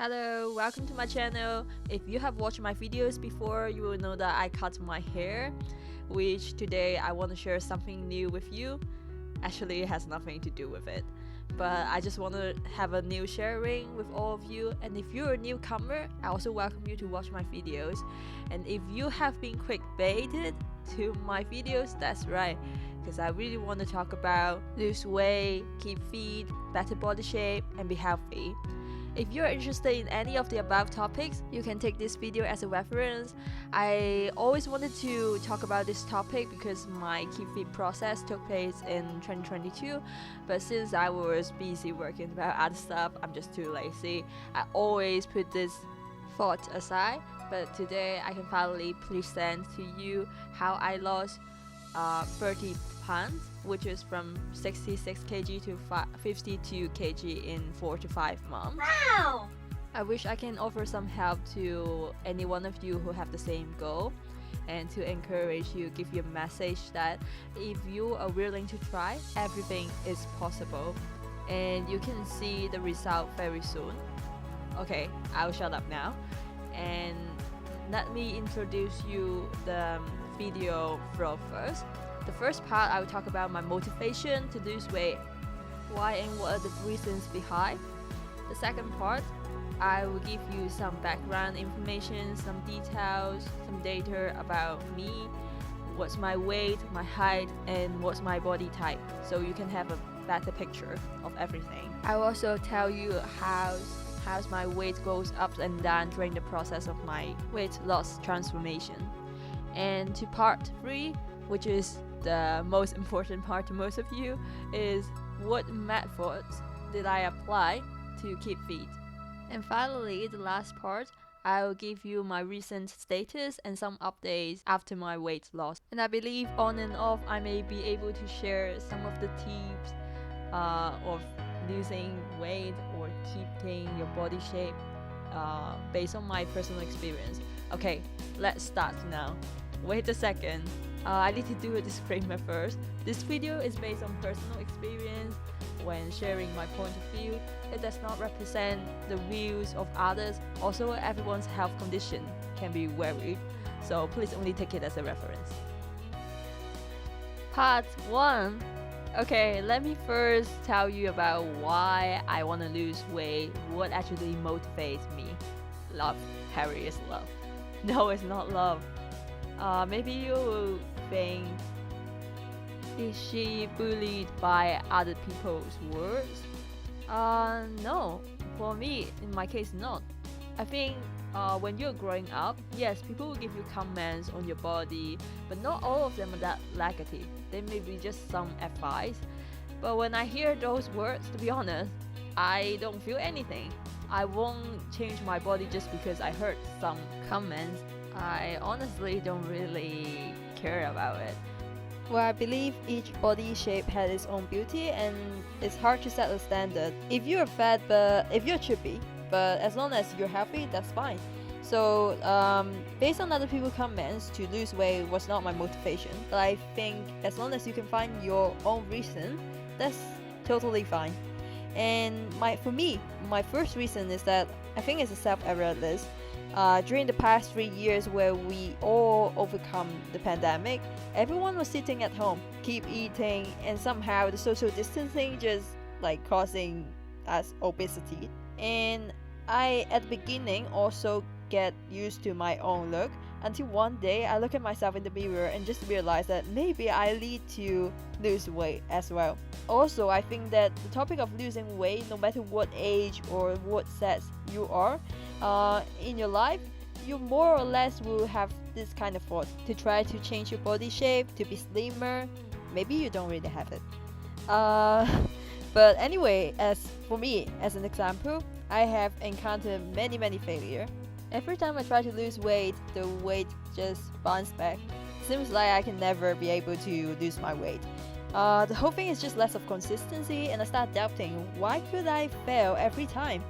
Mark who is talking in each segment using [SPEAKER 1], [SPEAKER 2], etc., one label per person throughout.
[SPEAKER 1] Hello, welcome to my channel. If you have watched my videos before, you will know that I cut my hair, which today I want to share something new with you. Actually, it has nothing to do with it, but I just want to have a new sharing with all of you. And if you're a newcomer, I also welcome you to watch my videos. And if you have been clickbaited to my videos, that's right, because I really want to talk about lose weight, keep fit, better body shape, and be healthy. If you're interested in any of the above topics, you can take this video as a reference. I always wanted to talk about this topic because my Keep Fit process took place in 2022, but since I was busy working about other stuff, I'm just too lazy. I always put this thought aside, but today I can finally present to you how I lost 30 pounds, which is from 66 kg to 52 kg in 4 to 5 months.
[SPEAKER 2] Wow!
[SPEAKER 1] I wish I can offer some help to any one of you who have the same goal, and to encourage you, give you a message that if you are willing to try, everything is possible and you can see the result very soon. Okay, I'll shut up now and let me introduce you the video flow first. The first part, I will talk about my motivation to lose weight, why and what are the reasons behind. The second part, I will give you some background information, some details, some data about me, what's my weight, my height, and what's my body type, so you can have a better picture of everything. I will also tell you how's my weight goes up and down during the process of my weight loss transformation. And to part 3, which is the most important part to most of you, is what methods did I apply to keep fit. And finally, the last part, I will give you my recent status and some updates after my weight loss. And I believe on and off I may be able to share some of the tips of losing weight or keeping your body shape based on my personal experience. Okay, let's start now. Wait a second. I need to do a disclaimer first. This video is based on personal experience. When sharing my point of view, it does not represent the views of others. Also, everyone's health condition can be varied, so please only take it as a reference. Part 1. Okay, let me first tell you about why I want to lose weight, what actually motivates me. Love. Harry is love. No, it's not love. Maybe you will think, is she bullied by other people's words? No. For me, in my case, not. I think when you're growing up, yes, people will give you comments on your body, but not all of them are that negative. They may be just some advice. But when I hear those words, to be honest, I don't feel anything. I won't change my body just because I heard some comments. I honestly don't really care about it. Well, I believe each body shape has its own beauty, and it's hard to set a standard. If you're fat, but if you're chubby, but as long as you're healthy, that's fine. So based on other people's comments, to lose weight was not my motivation. But I think as long as you can find your own reason, that's totally fine. And for me, my first reason is that I think it's a self-awareness. During the past 3 years where we all overcome the pandemic, everyone was sitting at home, keep eating, and somehow the social distancing just causing us obesity. And I at the beginning also get used to my own look until one day I look at myself in the mirror and just realize that maybe I need to lose weight as well. Also, I think that the topic of losing weight, no matter what age or what sex you are in your life, you more or less will have this kind of thought to try to change your body shape, to be slimmer. Maybe you don't really have it. But anyway, as for me, as an example, I have encountered many failures. Every time I try to lose weight, the weight just bounces back. Seems like I can never be able to lose my weight. The whole thing is just less of consistency, and I start doubting, why could I fail every time?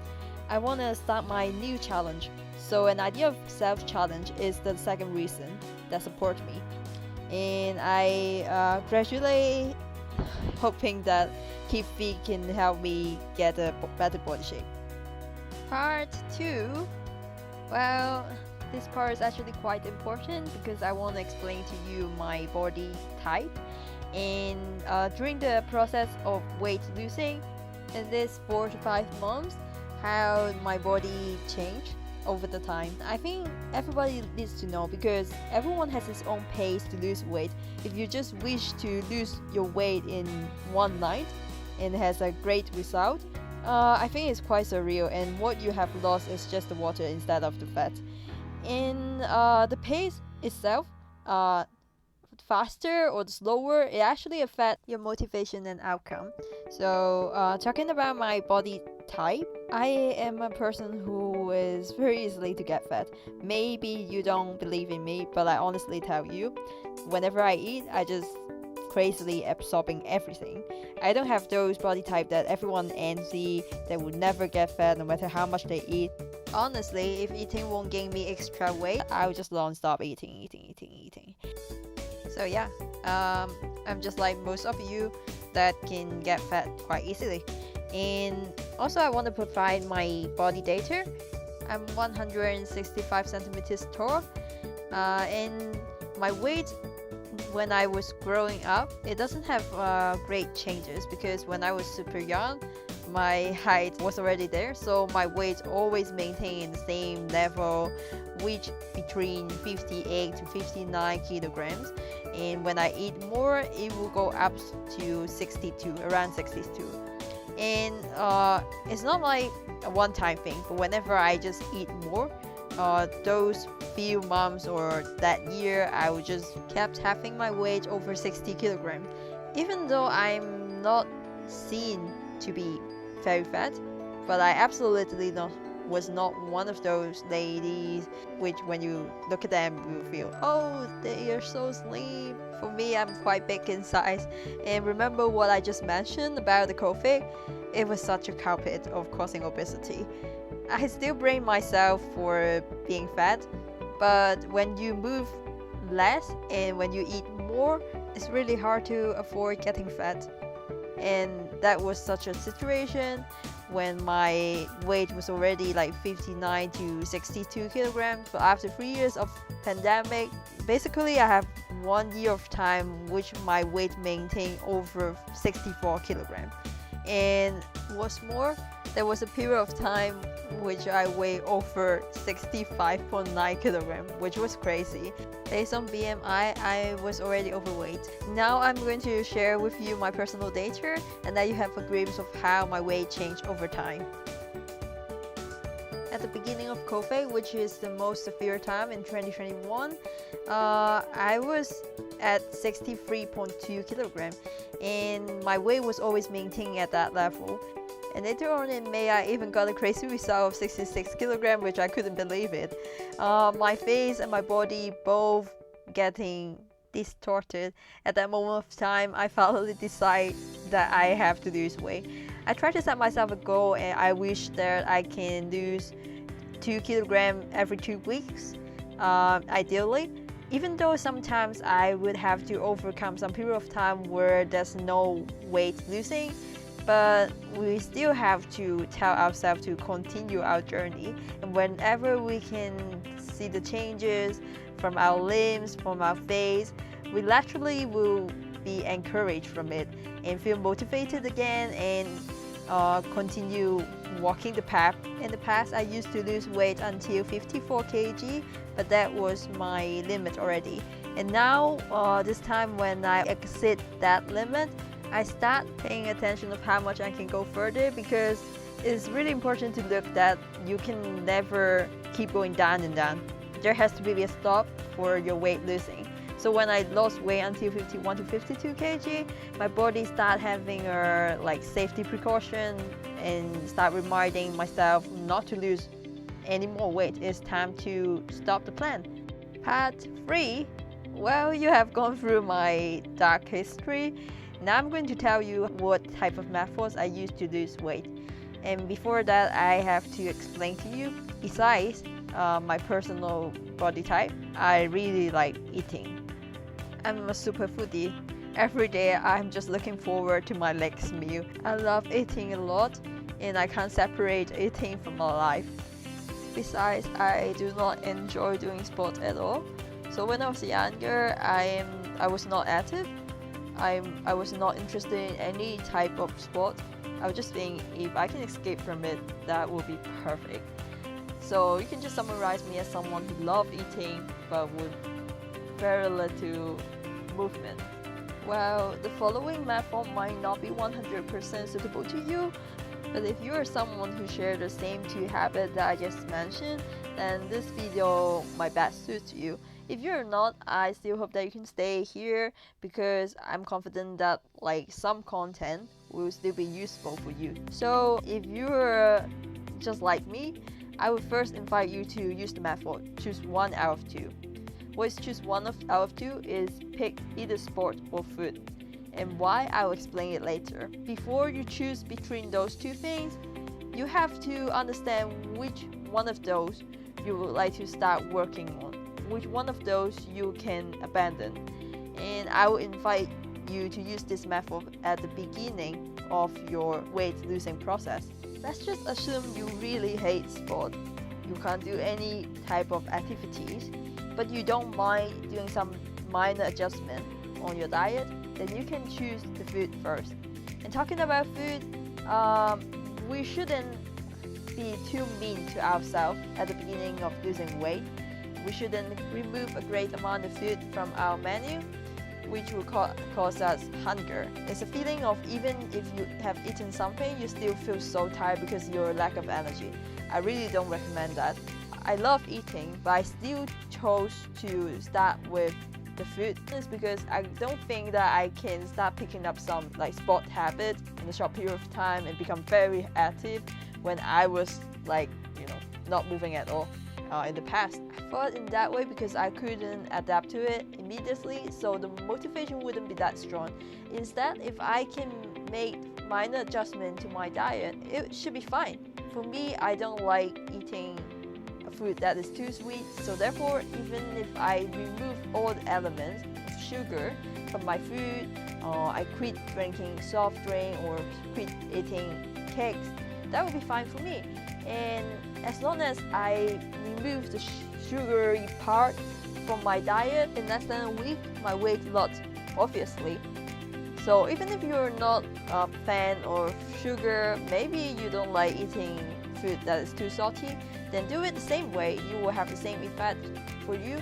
[SPEAKER 1] I want to start my new challenge. So an idea of self-challenge is the second reason that supports me. And I gradually hoping that Keep Fit can help me get a better body shape. Part 2. Well, this part is actually quite important because I want to explain to you my body type. And during the process of weight losing in this 4 to 5 months, how my body changed over the time. I think everybody needs to know because everyone has his own pace to lose weight. If you just wish to lose your weight in one night and has a great result, I think it's quite surreal, and what you have lost is just the water instead of the fat. In the pace itself, faster or slower, it actually affects your motivation and outcome. So talking about my body type, I am a person who is very easily to get fat. Maybe you don't believe in me, but I honestly tell you, whenever I eat, I just crazily absorbing everything. I don't have those body type that everyone envy, that would never get fat no matter how much they eat. Honestly, if eating won't gain me extra weight, I'll just non-stop eating. So yeah, I'm just like most of you that can get fat quite easily. And also I want to provide my body data. I'm 165 centimeters tall, and my weight when I was growing up, it doesn't have great changes because when I was super young, my height was already there, so my weight always maintained the same level, which between 58 to 59 kilograms. And when I eat more, it will go up to 62, around 62. And it's not like a one-time thing, but whenever I just eat more, those few months or that year, I would just kept having my weight over 60 kilograms. Even though I'm not seen to be very fat, but I absolutely was not one of those ladies which when you look at them you feel, oh, they are so slim. For me, I'm quite big in size. And remember what I just mentioned about the COVID? It was such a culprit of causing obesity. I still blame myself for being fat, but when you move less and when you eat more, it's really hard to avoid getting fat. And that was such a situation when my weight was already like 59 to 62 kilograms. But after 3 years of pandemic, basically I have 1 year of time which my weight maintained over 64 kilograms. And what's more, there was a period of time which I weighed over 65.9 kilograms, which was crazy. Based on BMI, I was already overweight. Now I'm going to share with you my personal data, and that you have a glimpse of how my weight changed over time. At the beginning of COVID, which is the most severe time in 2021, I was at 63.2 kilograms, and my weight was always maintained at that level. And later on in May, I even got a crazy result of 66 kilograms, which I couldn't believe it. My face and my body both getting distorted. At that moment of time, I finally decided that I have to lose weight. I tried to set myself a goal, and I wish that I can lose 2 kilograms every 2 weeks, ideally. Even though sometimes I would have to overcome some period of time where there's no weight losing, but we still have to tell ourselves to continue our journey. And whenever we can see the changes from our limbs, from our face, we literally will be encouraged from it and feel motivated again and continue walking the path. In the past, I used to lose weight until 54 kg, but that was my limit already. And now, this time when I exceed that limit, I start paying attention of how much I can go further, because it's really important to look that you can never keep going down and down. There has to be a stop for your weight losing. So when I lost weight until 51 to 52 kg, my body start having a safety precaution and start reminding myself not to lose any more weight. It's time to stop the plan. Part 3. Well, you have gone through my dark history. Now I'm going to tell you what type of methods I use to lose weight. And before that, I have to explain to you, besides my personal body type, I really like eating. I'm a super foodie. Every day I'm just looking forward to my next meal. I love eating a lot,
[SPEAKER 2] and I can't separate eating from my life. Besides, I do not enjoy doing sports at all. So when I was younger, I was not active. I was not interested in any type of sport. I was just think if I can escape from it, that would be perfect. So you can just summarize me as someone who loves eating but with very little movement. Well, the following method might not be 100% suitable to you, but if you are someone who shares the same two habits that I just mentioned, then this video might best suit you. If you're not, I still hope that you can stay here because I'm confident that some content will still be useful for you. So if you're just like me, I would first invite you to use the method. Choose one out of two. What is choose one out of two is pick either sport or food. And why, I will explain it later. Before you choose between those two things, you have to understand which one of those you would like to start working on, which one of those you can abandon. And I will invite you to use this method at the beginning of your weight losing process. Let's just assume you really hate sport. You can't do any type of activities, but you don't mind doing some minor adjustment on your diet, then you can choose the food first. And talking about food, we shouldn't be too mean to ourselves at the beginning of losing weight. We shouldn't remove a great amount of food from our menu, which will cause us hunger. It's a feeling of even if you have eaten something, you still feel so tired because of your lack of energy. I really don't recommend that. I love eating, but I still chose to start with the food. It's because I don't think that I can start picking up some sport habits in a short period of time and become very active when I was not moving at all in the past. I thought in that way because I couldn't adapt to it immediately, so the motivation wouldn't be that strong. Instead, if I can make minor adjustment to my diet, it should be fine. For me, I don't like eating food that is too sweet, so therefore even if I remove all the elements of sugar from my food, I quit drinking soft drink or quit eating cakes, that would be fine for me. And as long as I remove the sugary part from my diet, in less than a week my weight lost, obviously. So even if you're not a fan of sugar, maybe you don't like eating food that is too salty, then do it the same way. You will have the same effect for you.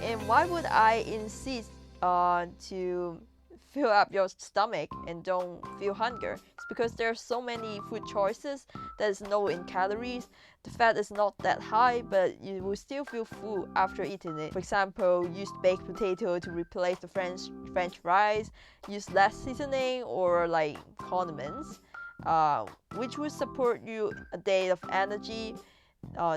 [SPEAKER 2] And why would I insist to fill up your stomach and don't feel hunger? It's because there are so many food choices that is low in calories. The fat is not that high, but you will still feel full after eating it. For example, use baked potato to replace the French fries. Use less seasoning or condiments, which will support you a day of energy.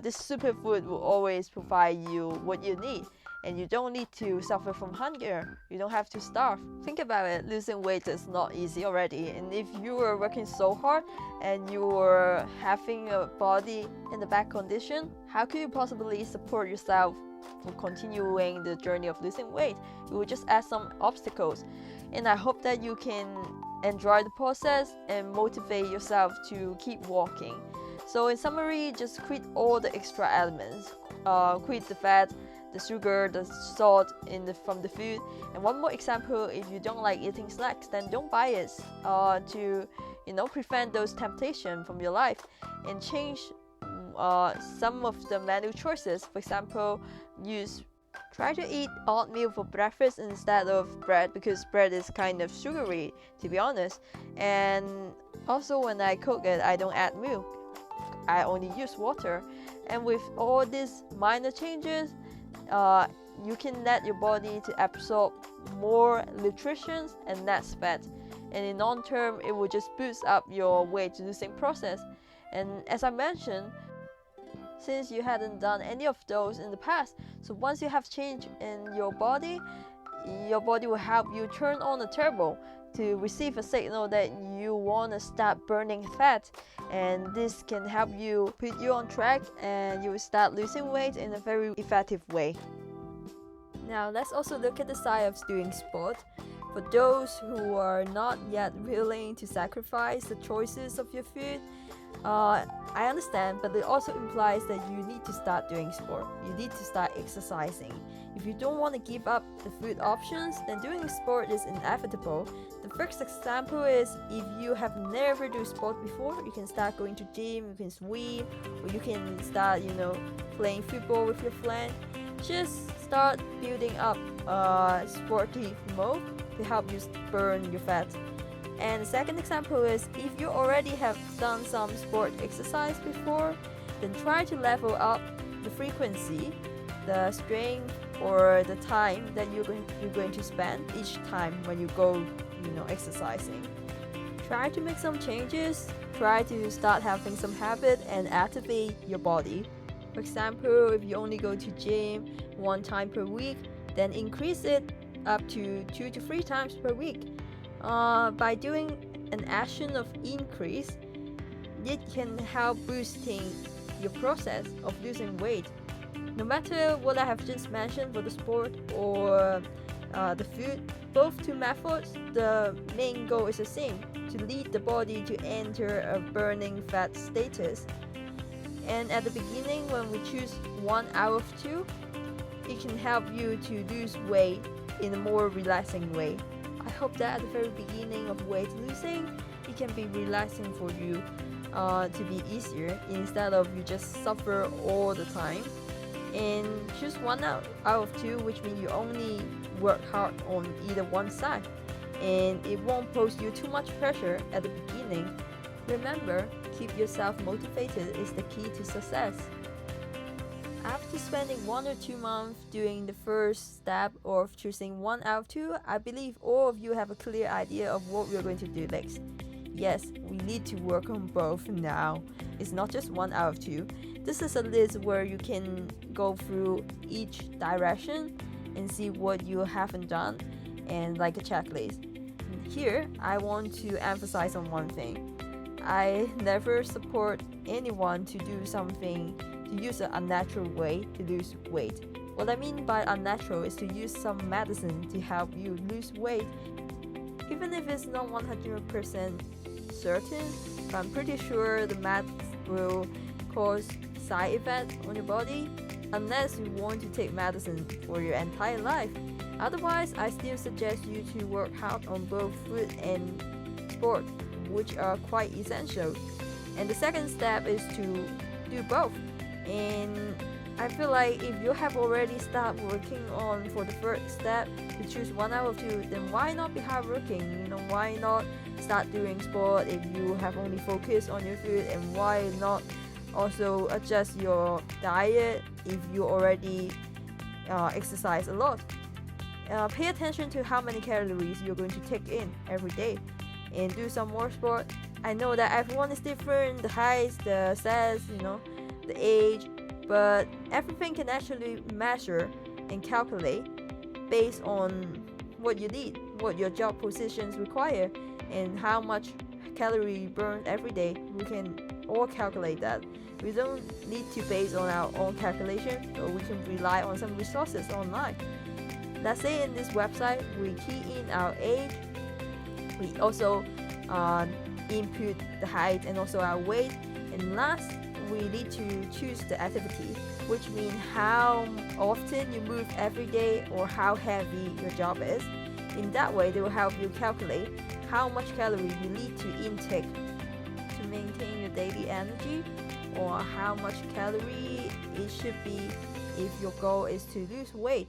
[SPEAKER 2] This superfood will always provide you what you need, and you don't need to suffer from hunger. You don't have to starve. Think about it, losing weight is not easy already, and if you are working so hard and you are having a body in the bad condition, how could you possibly support yourself for continuing the journey of losing weight? You will just add some obstacles, and I hope that you can enjoy the process and motivate yourself to keep walking. So in summary, just quit all the extra elements. Quit the fat, the sugar, the salt from the food. And one more example, if you don't like eating snacks, then don't buy it to prevent those temptations from your life, and change some of the menu choices. For example, try to eat oatmeal for breakfast instead of bread, because bread is kind of sugary, to be honest. And also when I cook it, I don't add milk. I only use water. And with all these minor changes, you can let your body to absorb more nutrition and less fat, and in long term it will just boost up your weight losing process. And as I mentioned, since you hadn't done any of those in the past, so once you have change in your body will help you turn on the turbo to receive a signal that you want to start burning fat, and this can help you put you on track, and you will start losing weight in a very effective way. Now let's also look at the side of doing sport. For those who are not yet willing to sacrifice the choices of your food, I understand, but it also implies that you need to start doing sport. You need to start exercising. If you don't want to give up the food options, then doing sport is inevitable. The first example is if you have never do sport before, you can start going to gym, you can swim, or you can start, playing football with your friend. Just start building up a sporty mode to help you burn your fat. And the second example is if you already have done some sport exercise before, then try to level up the frequency, the strength, or the time that you're going to spend each time when you go, exercising. Try to make some changes. Try to start having some habit and activate your body. For example, if you only go to gym 1 time per week, then increase it up to 2 to 3 times per week. By doing an action of increase, it can help boosting your process of losing weight. No matter what I have just mentioned for the sport or the food, both two methods, the main goal is the same: to lead the body to enter a burning fat status. And at the beginning, when we choose one out of two, it can help you to lose weight in a more relaxing way. I hope that at the very beginning of weight losing, it can be relaxing for you to be easier instead of you just suffer all the time. And choose one out of two, which means you only work hard on either one side, and it won't pose you too much pressure at the beginning. Remember, keep yourself motivated is the key to success. After spending 1 or 2 months doing the first step of choosing one out of two, I believe all of you have a clear idea of what we're going to do next. Yes, we need to work on both now. It's not just one out of two. This is a list where you can go through each direction and see what you haven't done, and like a checklist. Here, I want to emphasize on one thing. I never support anyone to do something to use an unnatural way to lose weight. What I mean by unnatural is to use some medicine to help you lose weight. Even if it's not 100% certain, but I'm pretty sure the meds will cause side effects on your body unless you want to take medicine for your entire life. Otherwise, I still suggest you to work hard on both food and sport, which are quite essential. And the second step is to do both. And I feel like if you have already started working on for the first step to choose one out of two, then why not be hardworking? Why not start doing sport if you have only focused on your food, and why not also adjust your diet if you already exercise a lot. Pay attention to how many calories you're going to take in every day and do some more sport. I know that everyone is different, the height, the size, the age, but everything can actually measure and calculate based on what you need, what your job positions require, and how much calorie you burn every day. We can all calculate that. We don't need to base on our own calculation, or we can rely on some resources online. Let's say in this website, we key in our age, we also input the height and also our weight, and last, we need to choose the activity, which means how often you move every day or how heavy your job is. In that way, they will help you calculate how much calorie you need to intake to maintain your daily energy, or how much calorie it should be if your goal is to lose weight,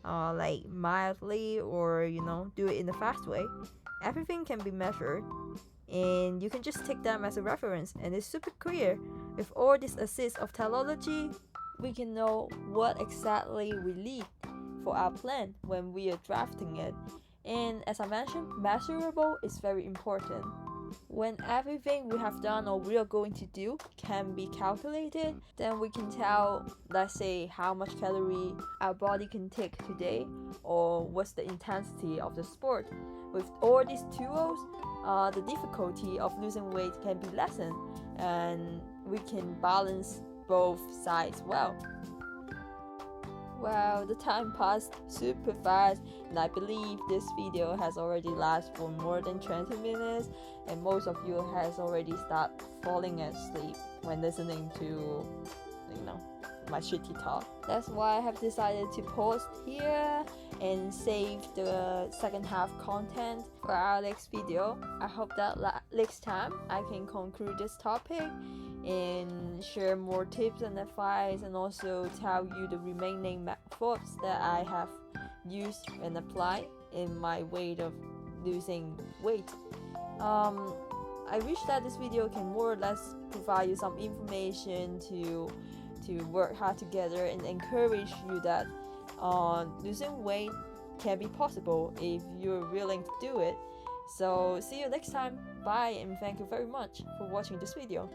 [SPEAKER 2] like mildly, or do it in a fast way. Everything can be measured, and you can just take them as a reference, and it's super clear. With all this assist of technology, we can know what exactly we need for our plan when we are drafting it. And as I mentioned, measurable is very important. When everything we have done or we are going to do can be calculated, then we can tell, let's say, how much calorie our body can take today, or what's the intensity of the sport. With all these tools, the difficulty of losing weight can be lessened, and we can balance both sides well. Wow, the time passed super fast, and I believe this video has already lasted for more than 20 minutes, and most of you has already started falling asleep when listening to, my shitty talk. That's why I have decided to pause here and save the second half content for our next video. I hope that next time I can conclude this topic and share more tips and advice, and also tell you the remaining methods that I have used and applied in my way of losing weight. I wish that this video can more or less provide you some information to work hard together and encourage you that losing weight can be possible if you're willing to do it. So see you next time. Bye, and thank you very much for watching this video.